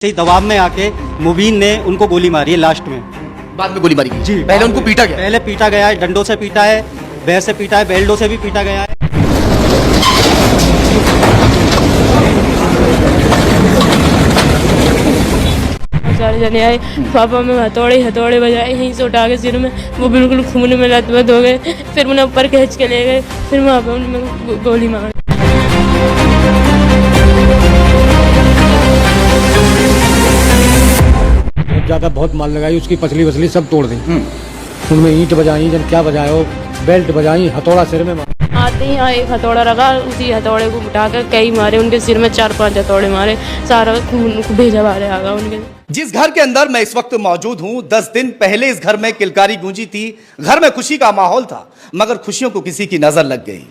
दबाव में आके मुबीन ने उनको गोली मारी है लास्ट में। बाद में गोली मारी गई? जी, पहले उनको पीटा गया? पहले पीटा गया है, डंडों से पीटा है, बैल से पीटा है, बेल्टों से भी पीटा गया है। सारे जने आए, पापा में हथौड़े बजाए, यहीं से उठा के सिर में, वो बिल्कुल खून में लथपथ हो गए। फिर उन्हें ऊपर खींच के ले गए, फिर वहाँ पे उन्हें गोली मारी। ज़्यादा बहुत माल लगाई, उसकी पसली वसली सब तोड़ दी। उनमें ईंट बजाई, जन क्या बजाए हो, बेल्ट बजाई, हथौड़ा सिर में मारा। आते ही यहाँ एक हथौड़ा रखा, उसी हथौड़े को उठाकर कई मारे, उनके सिर में 4-5 हथौड़े मारे, सारा खून भेजा मारे आगा उनके। जिस घर के अंदर मैं इस वक्त मौजूद हूं, 10 दिन पहले इस घर में किलकारी गूंजी थी। घर में खुशी का माहौल था, मगर खुशियों को किसी की नजर लग गई।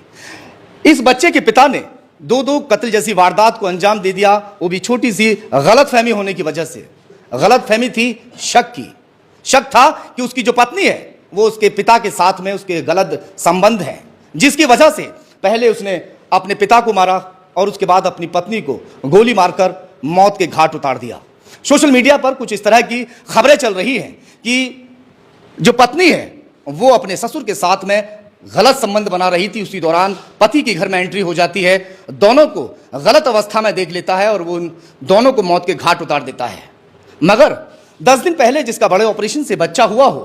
इस बच्चे के पिता ने दो कत्ल जैसी वारदात को अंजाम दे दिया, वो भी छोटी सी गलतफहमी होने की वजह से। गलतफहमी थी शक की। शक था कि उसकी जो पत्नी है वो उसके पिता के साथ में उसके गलत संबंध है, जिसकी वजह से पहले उसने अपने पिता को मारा और उसके बाद अपनी पत्नी को गोली मारकर मौत के घाट उतार दिया। सोशल मीडिया पर कुछ इस तरह की खबरें चल रही हैं कि जो पत्नी है वो अपने ससुर के साथ में गलत संबंध बना रही थी। उसी दौरान पति के घर में एंट्री हो जाती है, दोनों को गलत अवस्था में देख लेता है और वो उन दोनों को मौत के घाट उतार देता है। मगर 10 दिन पहले जिसका बड़े ऑपरेशन से बच्चा हुआ हो,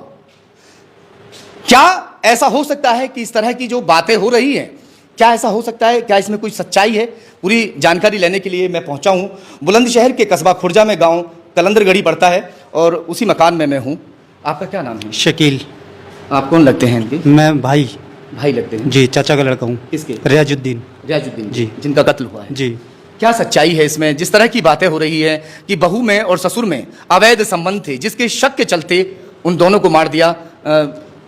क्या ऐसा हो सकता है कि इस तरह की जो बातें हो रही हैं, क्या ऐसा हो सकता है? क्या इसमें कोई सच्चाई है? पूरी जानकारी लेने के लिए मैं पहुंचा हूं बुलंदशहर के कस्बा खुर्जा में, गांव कलंदरगढ़ी पड़ता है और उसी मकान में मैं हूं। आपका क्या नाम है? शकील। आप कौन लगते हैं इनके? मैं भाई लगते हैं जी, चाचा का लड़का हूँ। किसके? रियाजुद्दीन जी, जिनका कत्ल हुआ है। जी। क्या सच्चाई है इसमें? जिस तरह की बातें हो रही है कि बहू में और ससुर में अवैध संबंध थे, जिसके शक के चलते उन दोनों को मार दिया।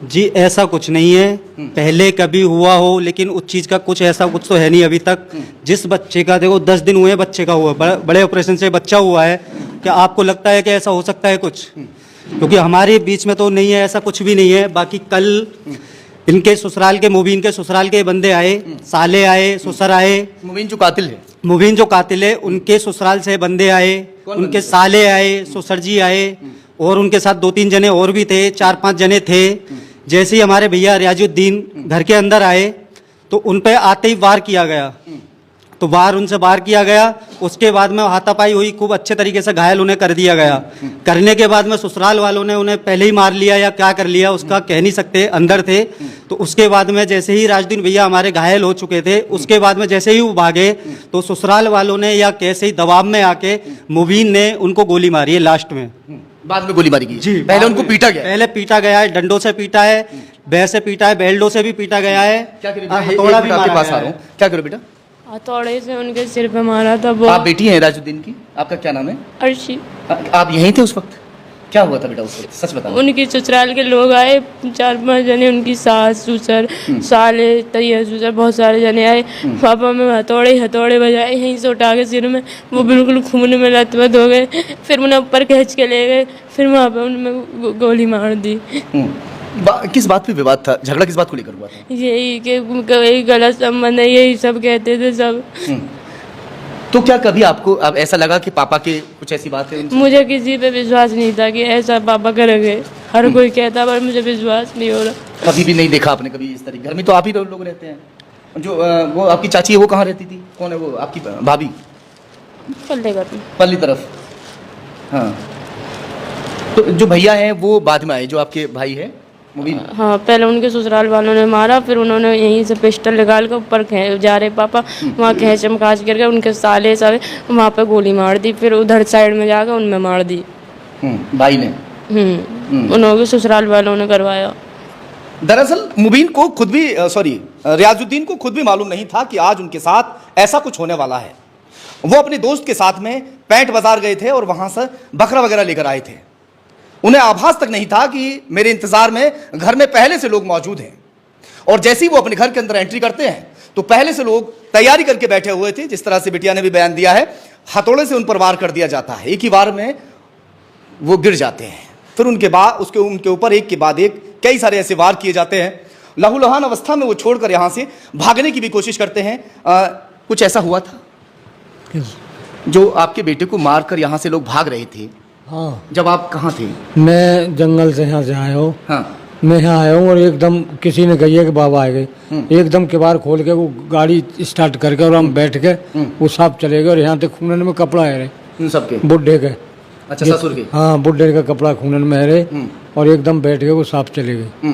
जी, ऐसा कुछ नहीं है। पहले कभी हुआ हो, लेकिन उस चीज़ का कुछ ऐसा कुछ तो है नहीं अभी तक। जिस बच्चे का देखो 10 दिन हुए, बच्चे का हुआ, बड़े ऑपरेशन से बच्चा हुआ है, क्या आपको लगता है कि ऐसा हो सकता है कुछ? क्योंकि हमारे बीच में तो नहीं है, ऐसा कुछ भी नहीं है। बाकी कल इनके ससुराल के, मुबीन के ससुराल के बंदे आए, साले आए, ससुर आए। मुबीन जो कातिल है, मुबीन जो कातिल है, उनके ससुराल से बंदे आए, उनके साले आए, ससुर जी आए और उनके साथ 2-3 जने और भी थे, 4-5 जने थे। जैसे ही हमारे भैया रियाजुद्दीन घर के अंदर आए तो उन पे आते ही वार किया गया, तो वार उनसे वार किया गया। उसके बाद में हाथापाई हुई, खूब अच्छे तरीके से घायल उन्हें कर दिया गया। करने के बाद में ससुराल वालों ने उन्हें पहले ही मार लिया या क्या कर लिया उसका कह नहीं सकते, अंदर थे। तो उसके बाद में जैसे ही राजुद्दीन भैया हमारे घायल हो चुके थे, उसके बाद में जैसे ही वो भागे तो ससुराल वालों ने या कैसे ही दबाव में आके मुबीन ने उनको गोली मारी है लास्ट में। बाद में गोली मारी गई? जी, पहले उनको पीटा गया? पहले पीटा गया है, डंडों से पीटा है, बैल से पीटा है, बेल्टों से भी पीटा गया है। क्या करें? हथौड़ा भी मारा गया है। क्या करो बेटा? हथौड़े से उनके सिर पे मारा था। वो आप बेटी हैं राजुद्दीन की? आपका क्या नाम है? अर्शी। आप यहीं थे उस वक्त? क्या हुआ था बेटा उस वक्त, सच बताओ। उनकी ससुराल के लोग आए, 4-5 जने, उनकी सास, ससुर, साले, तैया, ससुर, बहुत सारे जने आए। पापा में हथौड़े बजाए, यहीं से उठा के सिर में, वो बिल्कुल खून में लथपथ हो गए। फिर उन्हें ऊपर खींच के ले गए, फिर वहाँ पे उनमें गोली मार दी। किस बात पे विवाद था? झगड़ा किस बात को लेकर हुआ था? यही कि गलत संबंध है, यही सब कहते थे सब। तो क्या कभी आपको अब ऐसा लगा कि पापा के कुछ ऐसी बात है? मुझे किसी पे विश्वास नहीं था कि ऐसा पापा करेंगे। हर कोई कहता, पर मुझे विश्वास नहीं हो रहा। कभी भी नहीं देखा आपने कभी इस तरह? घर में तो आप ही लोग रहते हैं। जो वो आपकी चाची है वो कहाँ रहती थी? कौन है वो आपकी भाभी? पल्ली तरफ। हाँ, तो जो भैया हैं वो बाद में आए, जो आपके भाई है मुबीन? हाँ, पहले उनके ससुराल वालों ने मारा, फिर उन्होंने यहीं से पिस्टल निकाल कर ऊपर जा रहे पापा, वहाँ खींचम खाच करके उनके साले सारे वहाँ पे गोली मार दी। फिर उधर साइड में जाकर उनमें मार दी। भाई ने? उन्होंने ससुराल वालों ने करवाया। दरअसल मुबीन को खुद भी रियाजुद्दीन को खुद भी मालूम नहीं था कि आज उनके साथ ऐसा कुछ होने वाला है। वो अपने दोस्त के साथ में पैंट बाजार गए थे और वहां से बकरा वगैरह लेकर आए थे। उन्हें आभास तक नहीं था कि मेरे इंतजार में घर में पहले से लोग मौजूद हैं। और जैसे ही वो अपने घर के अंदर एंट्री करते हैं तो पहले से लोग तैयारी करके बैठे हुए थे। जिस तरह से बिटिया ने भी बयान दिया है, हथौड़े से उन पर वार कर दिया जाता है, एक ही बार में वो गिर जाते हैं। फिर उनके ऊपर एक के बाद एक कई सारे ऐसे वार किए जाते हैं। लहूलुहान अवस्था में वो छोड़कर यहाँ से भागने की भी कोशिश करते हैं। कुछ ऐसा हुआ था? जो आपके बेटे को मारकर यहाँ से लोग भाग रहे थे, हाँ, जब आप कहाँ थे? मैं जंगल से यहाँ से आया हूँ। हाँ, मैं यहाँ आया हूँ और एकदम किसी ने कही है कि बाबा आ गए, एकदम किवाड़ खोल के वो गाड़ी स्टार्ट करके और हम बैठ के वो साहब चले गए और यहाँ तक खूनन में कपड़ा है रहे इन सबके? बुढ़े के। अच्छा, ससुर के? हाँ, बुढ़े का कपड़ा खूनन में है रहे और एकदम बैठ के वो साहब चले गए।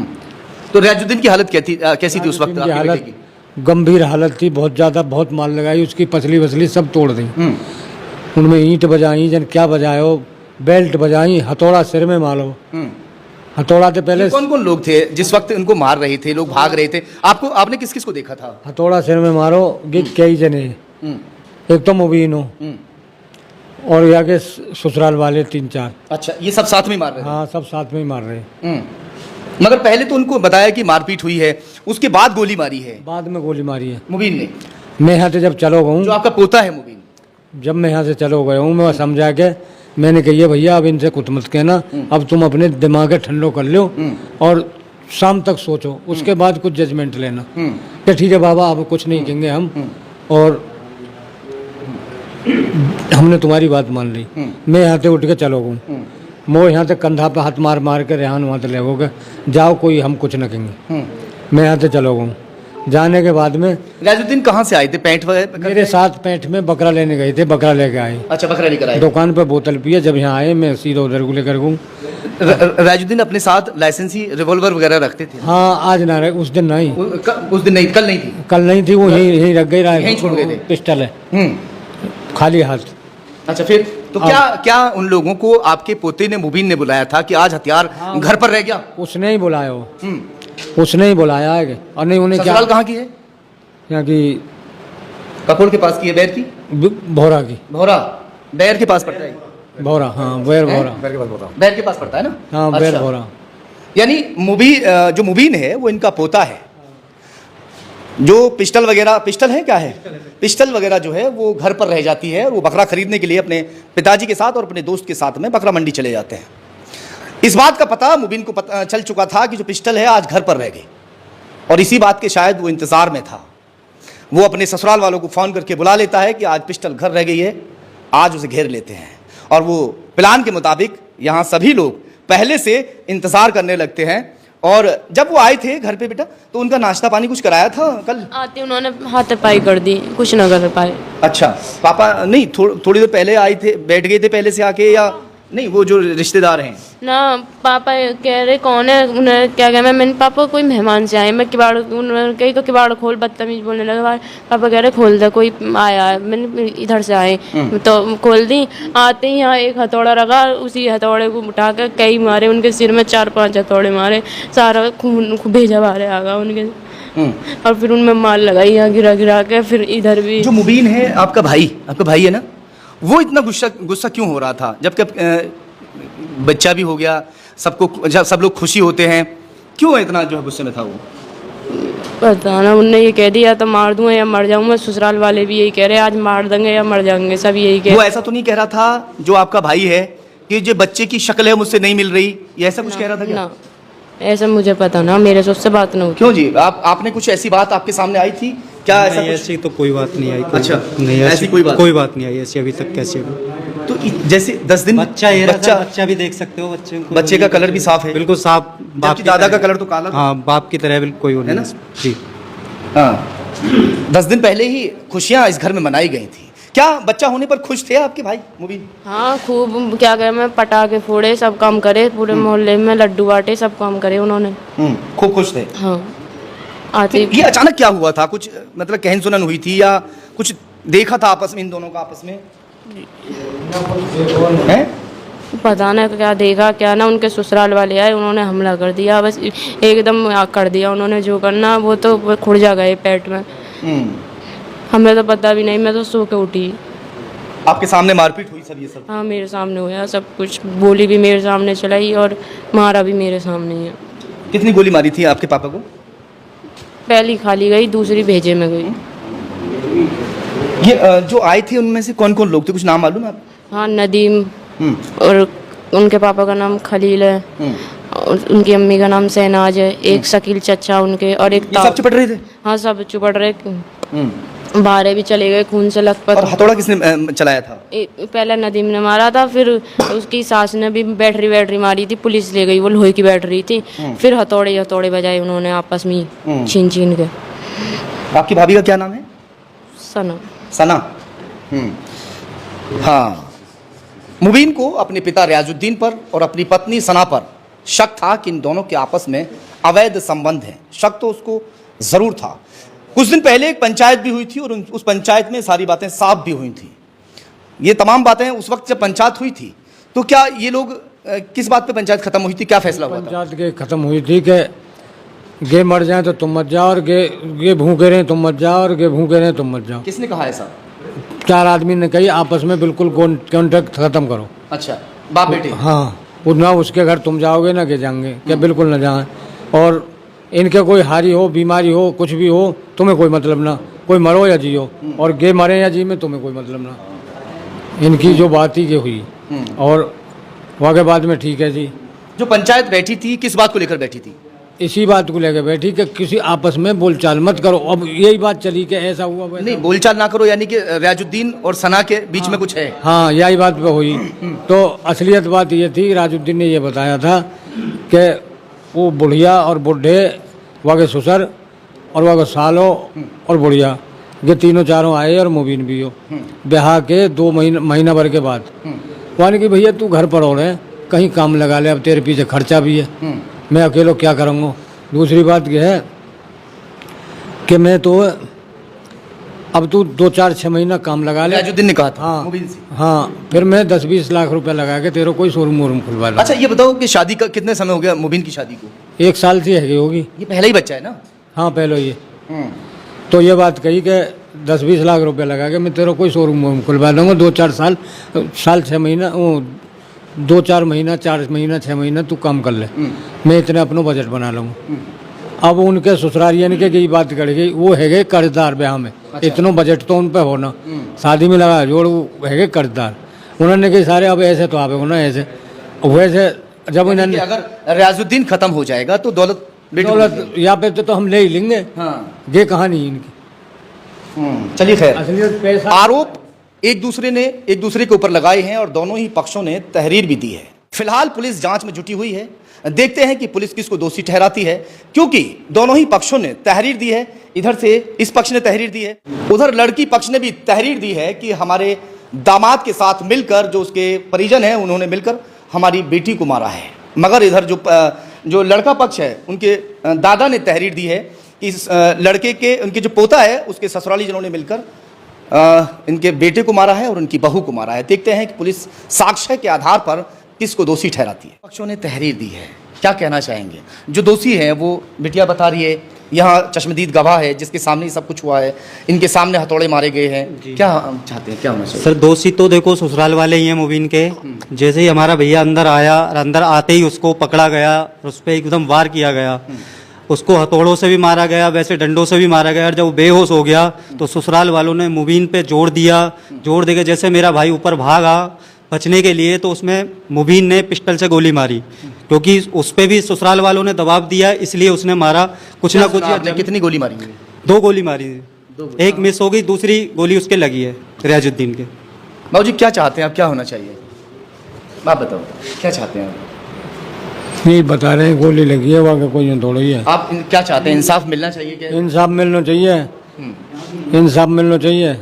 तो रियाजुद्दीन की हालत कैसी थी उस वक्त? उनकी आपके हालत बेटे की? गंभीर हालत थी, बहुत ज़्यादा, बहुत मार लगाई, उसकी पसली वसली सब तोड़ दी। उनमें ईंट बजाई, जन क्या बजायो, बेल्ट बजाई, हथौड़ा सिर में मारो। हथौड़ा से पहले कौन कौन लोग थे जिस वक्त उनको मार रहे थे, लोग भाग रहे थे? आपने किस किस को देखा था? हथौड़ा सिर में मारो, ये कई जने, एक तो मुबीन हो और यहाँ के ससुराल वाले 3-4। अच्छा, ये सब साथ में मार रहे थे? हाँ, सब साथ में ही मार रहे। मगर पहले तो उनको बताया कि मारपीट हुई है, उसके बाद गोली मारी है बाद में गोली मारी है। मुबीन ने? मैं यहाँ से जब चलो गया जो हूँ, आपका पोता है मुबीन? जब मैं यहाँ से चलो गया हूँ, मैं समझा के मैंने कही भैया अब इनसे कुछ मत कहना, अब तुम अपने दिमाग ठंडो कर लो और शाम तक सोचो, उसके बाद कुछ जजमेंट लेना। कि ठीक है बाबा, अब कुछ नहीं कहेंगे हम, और हमने तुम्हारी बात मान ली। मैं यहाँ से उठ के चलो गूँ, मैं यहाँ से कंधा पे हाथ मार मार के रेहान वहाँ से ले गए, जाओ कोई हम कुछ न कहेंगे। मैं यहाँ से चलो गूँ। जाने के बाद में रियाजुद्दीन कहाँ से आए थे? पैंट वगैरह? मेरे साथ पैंट में बकरा लेने गए थे, बकरा लेके आए। अच्छा, बकरा लेकर आए? दुकान पे बोतल पिए, जब यहाँ आए मैं सीधा उधर को लेकर गूँ। रियाजुद्दीन अपने साथ लाइसेंसी रिवॉल्वर वगैरह रखते थे? हाँ, आज ना रहे, उस दिन नहीं। उस दिन नहीं, कल नहीं थी? कल नहीं थी, वो यहीं रख गई। यहीं छोड़ गए थे? पिस्टल है, खाली हाथ। अच्छा, फिर तो क्या उन लोगों को आपके पोते ने, मुबीन ने बुलाया था कि आज हथियार घर पर रह गया? उसने ही बुलाया, वो उसने ही बुलाया है। और नहीं, उन्हें क्या, ससुराल कहाँ की है? यहाँ की कपूर के पास की है? बैर की? भौरा की। भौरा? बैर के पास पड़ता है? भौरा, हाँ, बैर भौरा। बैर के पास पड़ता है ना? हाँ, बैर भौरा। यानी जो मुबीन है वो इनका पोता है। जो पिस्टल वगैरह, पिस्टल है क्या है, पिस्टल वगैरह जो है वो घर पर रह जाती है, और वो बकरा खरीदने के लिए अपने पिताजी के साथ और अपने दोस्त के साथ में बकरा मंडी चले जाते हैं। इस बात का पता मुबीन को चल चुका था कि जो पिस्टल है आज घर पर रह गई, और इसी बात के शायद वो इंतजार में था। वो अपने ससुराल वालों को फोन करके बुला लेता है कि आज पिस्टल घर रह गई है, आज उसे घेर लेते हैं। और वो प्लान के मुताबिक यहाँ सभी लोग पहले से इंतजार करने लगते हैं। और जब वो आए थे घर पे बेटा, तो उनका नाश्ता पानी कुछ कराया था कल? आते उन्होंने हाथापाई कर दी, कुछ ना कर पाए। अच्छा, पापा नहीं थोड़ी देर पहले आए थे, बैठ गए थे पहले से आके, या नहीं वो जो रिश्तेदार हैं? ना, पापा कह रहे कौन है, उन्हें क्या कहा, मैंने पापा कोई मेहमान से आए, मैं किवाड़, उन्होंने कही तो किवाड़ खोल, बदतमीज बोलने लगा। पापा कह रहे खोल दे, कोई आया है, मैंने इधर से आए तो खोल दी। आते ही यहाँ एक हथौड़ा रखा, उसी हथौड़े को उठा कर कई मारे, उनके सिर में 4-5 हथौड़े मारे, सारा खून भेजा बाहर आ गया उनके। और फिर उनमें मार लगाई यहाँ गिरा गिरा के। फिर इधर भी जो मुबीन है आपका भाई है ना, वो इतना गुस्सा क्यों हो रहा था जबकि बच्चा भी हो गया, सब लोग खुशी होते हैं, क्यों इतना जो है गुस्से में था वो? पता ना, उनने ये कह दिया तो मार दूंगा या मर जाऊंगा। ससुराल वाले भी यही कह रहे हैं, आज मार देंगे या मर जाएंगे, सब यही कह। वो ऐसा तो नहीं कह रहा था जो आपका भाई है कि जो बच्चे की शक्ल है मुझसे नहीं मिल रही, ये ऐसा कुछ कह रहा था क्या? ना, ऐसा मुझे पता ना, मेरे से उससे बात ना होती। क्यों जी, आपने कुछ ऐसी बात आपके सामने आई थी क्या? ऐसी तो कोई बात नहीं आई। अच्छा, नहीं, ऐसी कोई बात नहीं आई ऐसी अभी तक। कैसे? तो जैसे 10 दिन बच्चा भी देख सकते हो, बच्चे का कलर भी साफ है, बिल्कुल साफ। बाप की दादा का कलर तो काला था। हाँ, बाप की तरह बिल्कुल, कोई है ना जी। हाँ, 10 दिन पहले ही खुशियाँ इस घर में मनाई गई थी। क्या बच्चा होने पर खुश थे आपके भाई मुबीन? हाँ, खूब, क्या करें, मैं पटाखे फोड़े, सब काम करे, पूरे मोहल्ले में लड्डू बांटे, सब काम करे उन्होंने। खूब खुश थे? हाँ। आते ये अचानक क्या हुआ था? कुछ मतलब कहन सुनन हुई थी या कुछ देखा था आपस में, इन दोनों का आपस में है? पता ना क्या देखा क्या ना, उनके ससुराल वाले आए, उन्होंने हमला कर दिया, बस एकदम कर दिया उन्होंने जो करना। वो तो खुर्जा गए पेट में, हमें तो पता भी नहीं, मैं तो सो के उठी। आपके सामने मारपीट हुई सब? ये सब? हाँ, मेरे सामने हुआ सब कुछ, गोली भी मेरे सामने चलाई और मारा भी मेरे सामने ही है। कितनी गोली मारी थी आपके पापा को? पहली खाली गई, दूसरी भेजे में गई। ये जो आए थे उनमें से कौन कौन लोग थे, कुछ नाम मालूम है आप? हाँ, नदीम, और उनके पापा का नाम खलील है, और उनकी अम्मी का नाम सहनाज है, एक शकील चचा उनके, और एक सब चिपट रहे थे? हाँ, सब चिपट रहे। बाहर भी चले गए खून से और लथपथ। हथौड़ा किसने चलाया था? पहले नदीम ने मारा था, फिर उसकी सास ने भी बैटरी मारी थी, पुलिस ले गई, वो लोहे की बैटरी थी। फिर हथौड़े बजाए उन्होंने आपस में छीन के। आपकी भाभी का क्या नाम है? सना। सना। हाँ, मुबीन को अपने पिता रियाजुद्दीन पर और अपनी पत्नी सना पर शक था कि इन दोनों के आपस में अवैध संबंध हैं। शक तो उसको जरूर था। कुछ दिन पहले एक पंचायत भी हुई थी और उस पंचायत में सारी बातें साफ भी हुई थी। ये तमाम बातें उस वक्त जब पंचायत हुई थी, तो क्या ये लोग किस बात पे पंचायत खत्म हुई थी, क्या फैसला हुआ था? पंचायत के खत्म हुई थी कि गे मर जाए तो तुम मत जाओ, और गे भूखे रहे तुम मत जाओ, और गे भूखे रहे तुम मत जाओ। किसने कहा ऐसा? 4 आदमी ने कही आपस में बिल्कुल कॉन्ट्रैक्ट खत्म करो। अच्छा, बाप बेटे? हाँ, ना उसके घर तुम जाओगे ना के जाएंगे, क्या बिल्कुल न जाए। और इनके कोई हारी हो, बीमारी हो, कुछ भी हो, तुम्हें कोई मतलब ना, कोई मरो या जियो, और गे मरे या जी में तुम्हें कोई मतलब ना। इनकी जो बात ही के हुई, और वहाँ के बाद में ठीक है जी। जो पंचायत बैठी थी किस बात को लेकर बैठी थी? इसी बात को लेकर बैठी कि किसी आपस में बोलचाल मत करो। अब यही बात चली कि ऐसा हुआ वैसा। नहीं, बोलचाल ना करो यानी कि रियाजुद्दीन और सना के बीच में कुछ है? हाँ, यही बात पे हुई। तो असलियत बात ये थी, राजुद्दीन ने ये बताया था कि वो बुढ़िया और बुढ़े, वहाँ के ससुर और वहाँ के सालो और बुढ़िया, ये तीनों चारों आए और मुबीन भी हो। ब्याह के 2 महीना भर के बाद यानी कि भैया तू घर पर हो रहे, कहीं काम लगा ले, अब तेरे पीछे खर्चा भी है, मैं अकेले क्या करूँगा। दूसरी बात यह है कि मैं तो अब तू 2-4-6 महीना काम लगा ले। रियाजुद्दीन ने कहा था हाँ, मुबीन से? हाँ, फिर मैं 10-20 लाख रुपए लगा के तेरे कोई शोरूम वोरूम खुलवा लूँ। अच्छा, ये बताओ कि शादी का कितने समय हो गया मुबीन की शादी को? 1 साल से है होगी। ये पहला ही बच्चा है ना? हाँ, पहले ये। तो ये बात कही कि 10-20 लाख रुपए लगा के मैं तेरा कोई शोरूम वोरूम खुलवा दूंगा, 2-4 साल 6 महीना, 2-4 महीना, 4 महीना, 6 महीना तू काम कर ले, मैं इतने अपनो बजट बना लूँगा। अब उनके ससुरारियन के यही बात कर गई, वो है गए कर्जदार ब्याह में। अच्छा। इतनो बजट तो उन पे होना, शादी में लगा जोड़, वो है गए कर्जदार। उन्होंने कही सारे अब ऐसे तो आवे ना, ऐसे वैसे जब इन्होंने अगर रियाजुद्दीन खत्म हो जाएगा तो दौलत या पे तो हम ले ही लेंगे। हाँ, ये कहानी इनकी। चलिए खैर, असलियत पैसा आरोप एक दूसरे के ऊपर लगाए हैं और दोनों ही पक्षों ने तहरीर भी दी है। फिलहाल पुलिस जांच में जुटी हुई है। देखते हैं कि पुलिस किसको दोषी ठहराती है, क्योंकि दोनों ही पक्षों ने तहरीर दी है। इधर से इस पक्ष ने तहरीर दी है, उधर लड़की पक्ष ने भी तहरीर दी है कि हमारे दामाद के साथ मिलकर, जो उसके परिजन हैं उन्होंने मिलकर हमारी बेटी को मारा है। मगर इधर जो लड़का पक्ष है, उनके दादा ने तहरीर दी है कि इस लड़के के, उनके जो पोता है उसके ससुराली जनों ने मिलकर इनके बेटे को मारा है और उनकी बहू को मारा है। देखते हैं कि पुलिस साक्ष्य के आधार पर किसको दोषी ठहराती है। पक्षों ने तहरीर दी है, क्या कहना चाहेंगे? जो दोषी है वो बिटिया बता रही है, यहाँ चश्मदीद गवाह है जिसके सामने सब कुछ हुआ है, इनके सामने हथौड़े मारे गए हैं। क्या चाहते हैं, क्या होना चाहिए? सर, दोषी तो देखो ससुराल वाले ही हैं मुबीन के। जैसे ही हमारा भैया अंदर आया और अंदर आते ही उसको पकड़ा गया और उस पर एकदम वार किया गया। उसको हथौड़ों से भी मारा गया, वैसे डंडों से भी मारा गया। और जब वो बेहोश हो गया तो ससुराल वालों ने मुबीन पे जोर देके जैसे मेरा भाई ऊपर भागा बचने के लिए, तो उसमें मुबीन ने पिस्टल से गोली मारी, क्योंकि उस पे भी ससुराल वालों ने दबाव दिया, इसलिए उसने मारा। कुछ ना कुछ। कितनी गोली मारी? 2 गोली मारी, एक मिस हो गई, दूसरी गोली उसके लगी है रियाजुद्दीन के। बाबूजी क्या चाहते हैं आप, क्या होना चाहिए? आप बताओ क्या चाहते हैं? नहीं बता रहे हैं, गोली लगी है, वहाँ कोई थोड़ा ही है। आप क्या चाहते हैं? इंसाफ मिलना चाहिए क्या? इंसाफ मिलना चाहिए, इंसाफ मिलना चाहिए।